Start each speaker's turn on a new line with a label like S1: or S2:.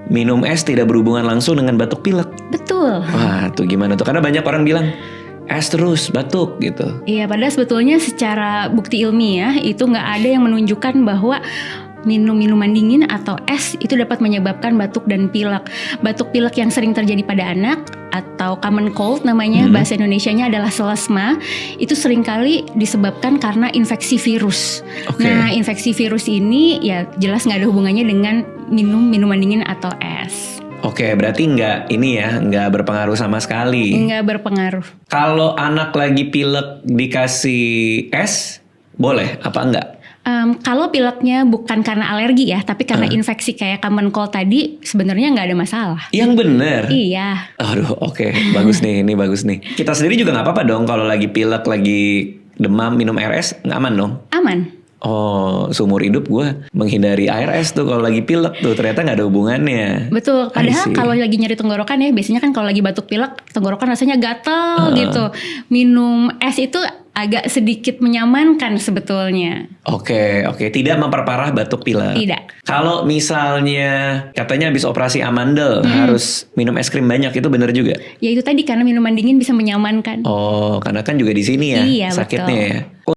S1: minum es tidak berhubungan langsung dengan batuk pilek.
S2: Betul.
S1: Wah, tuh gimana tuh? Karena banyak orang bilang es terus batuk gitu.
S2: Iya, padahal sebetulnya secara bukti ilmiah itu nggak ada yang menunjukkan bahwa minum minuman dingin atau es itu dapat menyebabkan batuk dan pilek. Batuk pilek yang sering terjadi pada anak atau common cold namanya, bahasa Indonesianya adalah selesma, itu seringkali disebabkan karena infeksi virus.
S1: Oke.
S2: Nah, infeksi virus ini ya jelas nggak ada hubungannya dengan minum minuman dingin atau es.
S1: Oke, berarti nggak berpengaruh sama sekali.
S2: Nggak berpengaruh.
S1: Kalau anak lagi pilek dikasih es, boleh apa enggak?
S2: Kalau pileknya bukan karena alergi ya, tapi karena infeksi kayak common cold tadi, sebenarnya nggak ada masalah.
S1: Yang bener.
S2: Iya.
S1: Aduh, oke, bagus nih, ini bagus nih. Kita sendiri juga nggak apa-apa dong kalau lagi pilek, lagi demam, minum air es, nggak aman dong?
S2: Aman.
S1: Oh, seumur hidup gue menghindari air es tuh kalau lagi pilek tuh, ternyata nggak ada hubungannya.
S2: Betul,
S1: I
S2: padahal
S1: see.
S2: kalau lagi nyeri tenggorokan ya, biasanya kan kalau lagi batuk pilek, tenggorokan rasanya gatel gitu. Minum es itu agak sedikit menyamankan sebetulnya.
S1: Oke, tidak memperparah batuk pilek.
S2: Tidak.
S1: Kalau misalnya katanya habis operasi amandel harus minum es krim banyak, itu bener juga?
S2: Ya itu tadi karena minuman dingin bisa menyamankan.
S1: Oh, karena kan juga di sini ya
S2: Iya,
S1: sakitnya
S2: betul.
S1: ya.